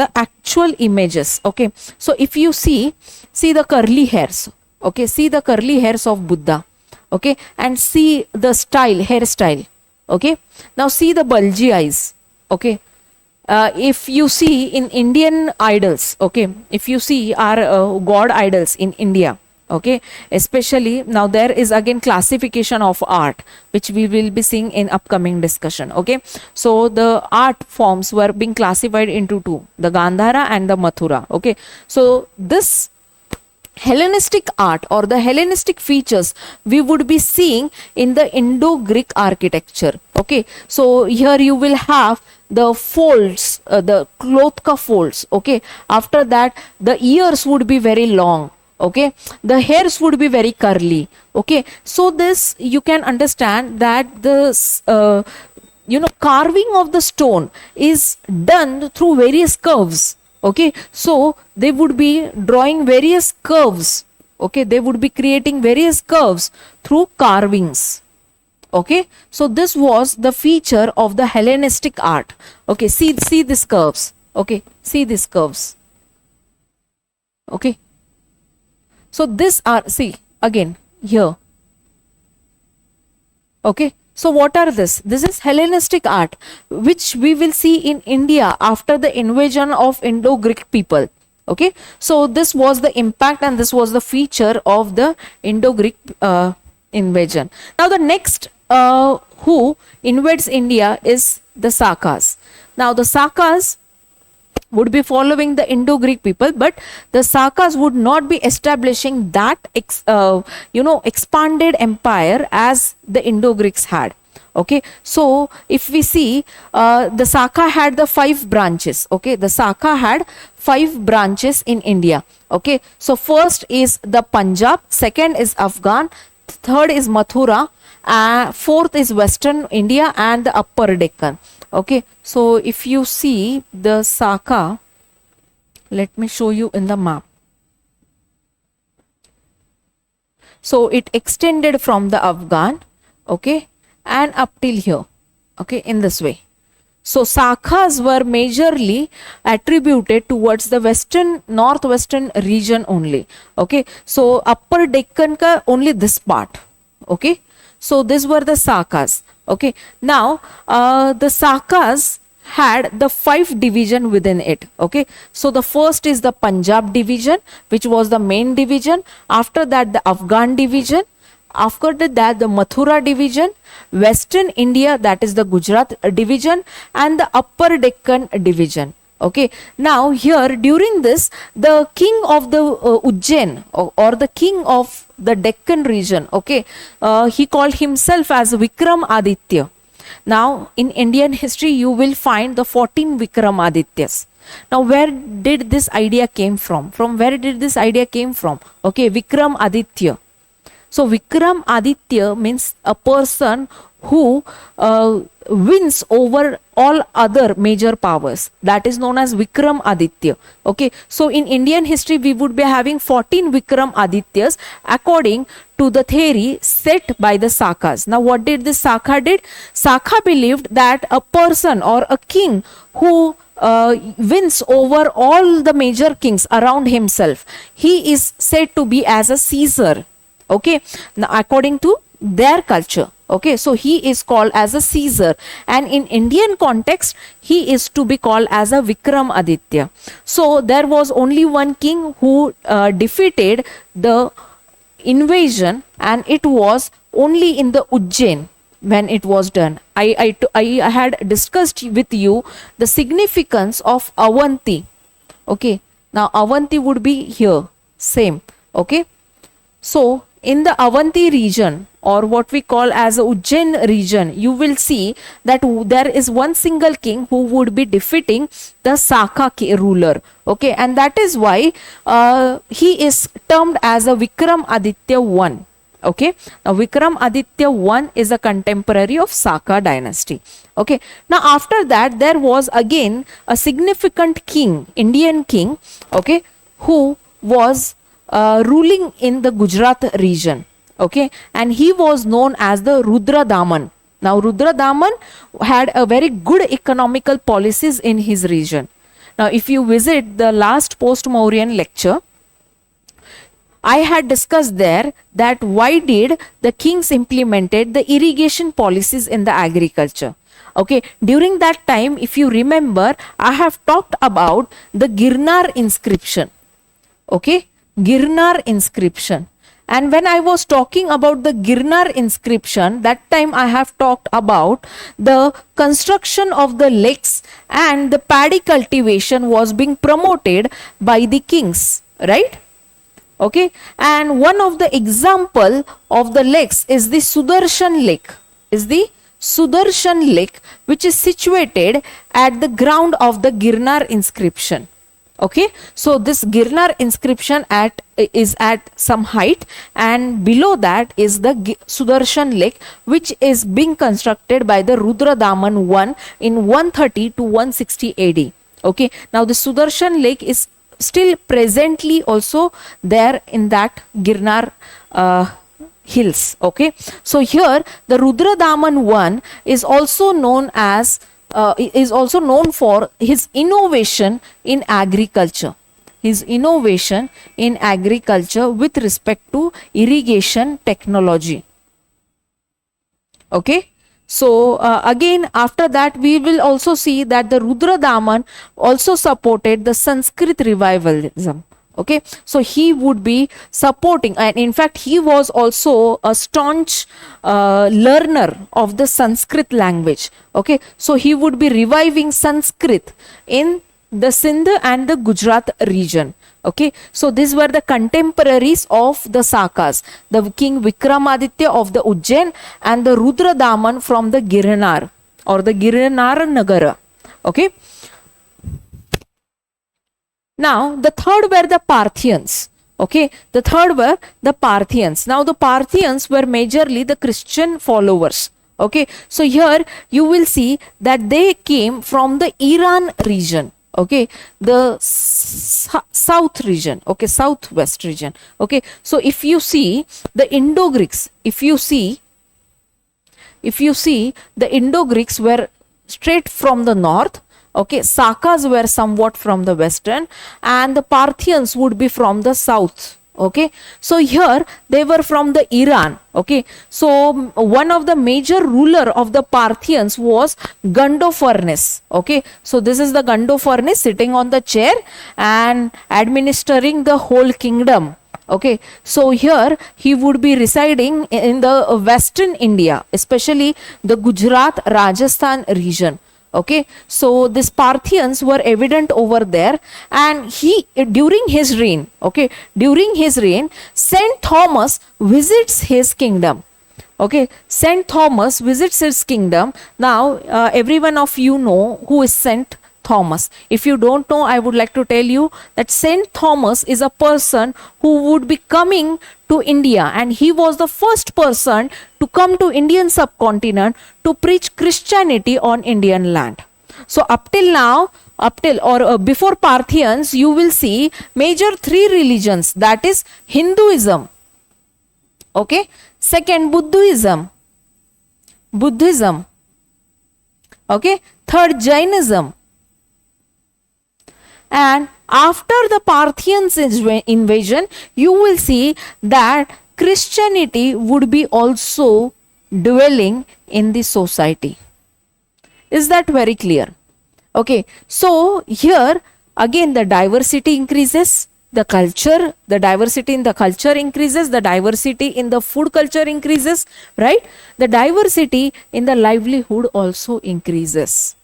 the actual images. Okay, so if you see the curly hairs, okay, see the curly hairs of Buddha, okay, and see the hairstyle, okay. Now see the bulgy eyes, okay. If you see in Indian idols, okay, if you see our god idols in India, okay, especially now there is again classification of art which we will be seeing in upcoming discussion, okay. So the art forms were being classified into two, the Gandhara and the Mathura, okay. So this Hellenistic art or the Hellenistic features we would be seeing in the Indo-Greek architecture, okay. So here you will have the folds, the klotka folds, okay. After that the ears would be very long, okay, the hairs would be very curly, okay. So this you can understand that this carving of the stone is done through various curves, okay. So they would be drawing various curves, okay, they would be creating various curves through carvings, okay. So this was the feature of the Hellenistic art, okay. See these curves, okay, see these curves, okay. So this are, see again here, okay. So what are this? This is Hellenistic art which we will see in India after the invasion of Indo-Greek people, okay. So this was the impact and this was the feature of the Indo-Greek invasion. Now the next who invades India is the Sakas. Now the Sakas would be following the Indo-Greek people, but the Sakas would not be establishing that expanded empire as the Indo-Greeks had, okay. So if we see the Saka had the 5 branches, okay, the Saka had 5 branches in India, okay. So first is the Punjab, second is Afghan, third is Mathura, fourth is Western India and the Upper Deccan, okay. So if you see the Saka, let me show you in the map. So it extended from the Afghan, okay, and up till here, okay, in this way. So Sakas were majorly attributed towards the northwestern region only, okay. So Upper Deccan ka only this part, okay. So these were the Sakas, okay. Now the Sakas had the 5 division within it, okay. So the first is the Punjab division, which was the main division. After that the Afghan division, after that the Mathura division, Western India, that is the Gujarat division, and the Upper Deccan division, okay. Now here during this, the king of the Ujjain or the king of the Deccan region, okay, he called himself as Vikramaditya. Now in Indian history you will find the 14 Vikramadityas. Now where did this idea came from? From where did this idea came from? Okay, Vikramaditya. So Vikramaditya means a person who wins over all other major powers. That is known as Vikramaditya. Okay, so in Indian history we would be having 14 Vikramadyas according to the theory set by the Sakas. Now what did this Saka did? Saka believed that a person or a king who wins over all the major kings around himself, he is said to be as a Caesar. Okay, now according to their culture, okay, so he is called as a Caesar, and in Indian context he is to be called as a Vikramaditya. So there was only one king who defeated the invasion, and it was only in the Ujjain when it was done. I had discussed with you the significance of Avanti. Okay, now Avanti would be here, same. Okay, so in the Avanti region, or what we call as Ujjain region, you will see that there is one single king who would be defeating the Saka ruler. Okay, and that is why he is termed as a Vikramaditya I. Okay, now Vikramaditya I is a contemporary of Saka dynasty. Okay, now after that there was again a significant king, Indian king, okay, who was ruling in the Gujarat region. Okay, and he was known as the Rudradaman. Now Rudradaman had a very good economical policies in his region. Now, if you visit the last Post-Mauryan lecture, I had discussed there that why did the kings implemented the irrigation policies in the agriculture. Okay, during that time, if you remember, I have talked about the Girnar inscription. Okay, Girnar inscription. And when I was talking about the Girnar inscription, that time I have talked about the construction of the lakes and the paddy cultivation was being promoted by the kings, right? Okay, and one of the example of the lakes is the Sudarsana Lake, which is situated at the ground of the Girnar inscription. Okay, so this Girnar inscription is at some height, and below that is the Sudarsana Lake, which is being constructed by the Rudradaman I in 130 to 160 AD. Okay, now the Sudarsana Lake is still presently also there in that Girnar hills. Okay, so here the Rudradaman I is also known as for his innovation in agriculture. His innovation in agriculture with respect to irrigation technology. Okay. So again, after that, we will also see that the Rudradaman also supported the Sanskrit revivalism. Okay, so he would be supporting, and in fact, he was also a staunch learner of the Sanskrit language. Okay, so he would be reviving Sanskrit in the Sindh and the Gujarat region. Okay, so these were the contemporaries of the Sakas, the king Vikramaditya of the Ujjain and the Rudradaman from the Girnar or the Girnar Nagara. Okay. Now, the third were the Parthians. Okay, the third were the Parthians. Now, the Parthians were majorly the Christian followers. Okay, so here you will see that they came from the Iran region. Okay, the south region. Okay, southwest region. Okay, so if you see the Indo-Greeks, if you see the Indo-Greeks were straight from the north. Okay, Sakas were somewhat from the western, and the Parthians would be from the south. Okay, so here they were from the Iran. Okay, so one of the major ruler of the Parthians was Gondophares. Okay, so this is the Gondophares sitting on the chair and administering the whole kingdom. Okay, so here he would be residing in the western India, especially the Gujarat, Rajasthan region. Okay, so these Parthians were evident over there, and during his reign, Saint Thomas visits his kingdom. Okay, Saint Thomas visits his kingdom. Now, every one of you know who is Saint Thomas. If you don't know, I would like to tell you that Saint Thomas is a person who would be coming to India, and he was the first person to come to Indian subcontinent to preach Christianity on Indian land. So up till now, before Parthians, you will see major three religions, that is Hinduism. Okay, second Buddhism. Okay, third Jainism. And after the Parthians invasion, you will see that Christianity would be also dwelling in the society. Is that very clear? Okay, so here again the diversity increases, the diversity in the culture increases, the diversity in the food culture increases, right? The diversity in the livelihood also increases.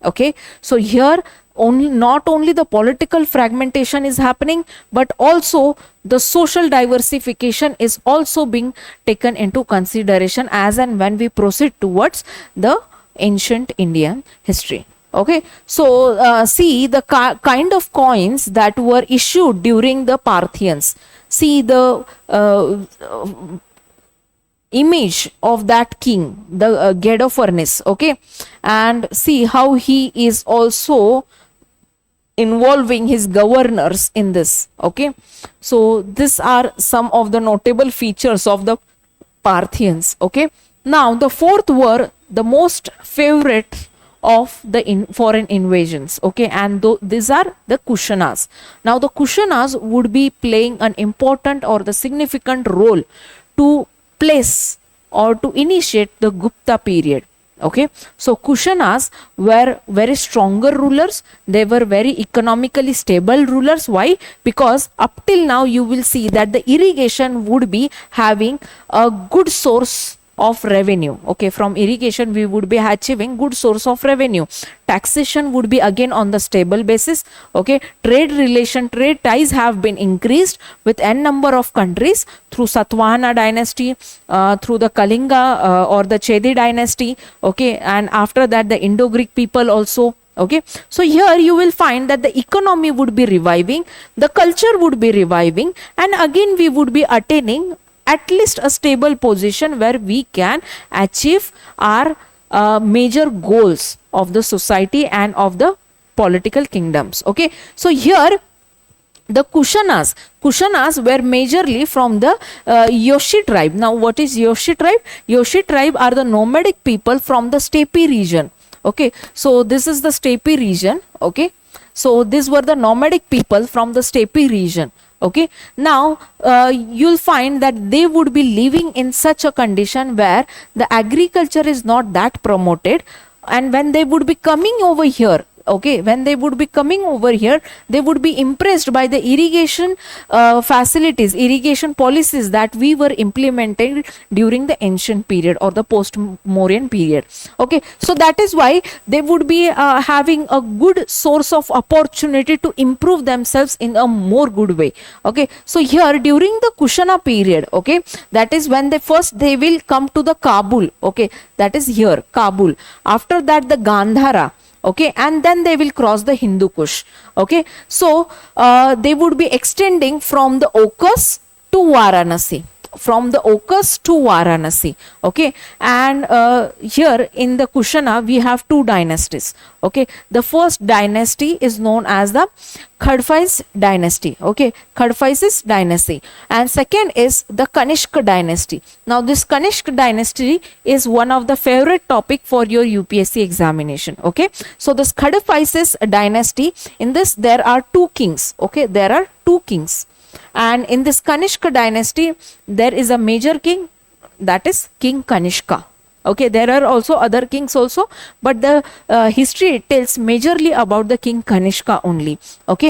Okay, so here not only the political fragmentation is happening, but also the social diversification is also being taken into consideration as and when we proceed towards the ancient Indian history. Okay, so see the kind of coins that were issued during the Parthians. See the image of that king, the Gondophares. Okay, and see how he is also involving his governors in this. Okay, so these are some of the notable features of the Parthians. Okay, now the fourth were the most favorite of the foreign invasions. Okay, and these are the Kushanas. Now the Kushanas would be playing an important or the significant role to place or to initiate the Gupta period. Okay, so Kushanas were very stronger rulers. They were very economically stable rulers. Why? Because up till now you will see that the irrigation would be having a good source of revenue. Okay, from irrigation we would be achieving good source of revenue. Taxation would be again on the stable basis. Okay, trade ties have been increased with n number of countries through Satvana dynasty, through the Kalinga or the Chedi dynasty. Okay, and after that the Indo-Greek people also. Okay, so here you will find that the economy would be reviving, the culture would be reviving, and again we would be attaining at least a stable position where we can achieve our major goals of the society and of the political kingdoms. Okay, so here the Kushanas were majorly from the Yuezhi tribe. Now what is Yuezhi tribe? Yuezhi tribe are the nomadic people from the steppe region. Okay, so this is the steppe region. Okay, so these were the nomadic people from the steppe region. Okay, now you'll find that they would be living in such a condition where the agriculture is not that promoted, and when they would be coming over here, okay, when they would be coming over here, they would be impressed by the irrigation facilities, irrigation policies that we were implementing during the ancient period or the post-Mauryan period. Okay, so that is why they would be having a good source of opportunity to improve themselves in a more good way. Okay, so here during the Kushana period, okay, that is when they will come to the Kabul. Okay, that is here Kabul. After that the Gandhara. Okay, and then they will cross the Hindu Kush. Okay, so they would be extending from the Okas to Varanasi. From the Okas to Varanasi. Okay, and here in the Kushana we have two dynasties. Okay, the first dynasty is known as the Khadfais dynasty. Okay, Khadfais dynasty, and second is the Kanishka dynasty. Now this Kanishka dynasty is one of the favorite topic for your UPSC examination. Okay, so this Khadfais dynasty, in this there are two kings. Okay, there are two kings. And in this Kanishka dynasty, there is a major king, that is King Kanishka. Okay, there are also other kings also, but the history tells majorly about the King Kanishka only. Okay.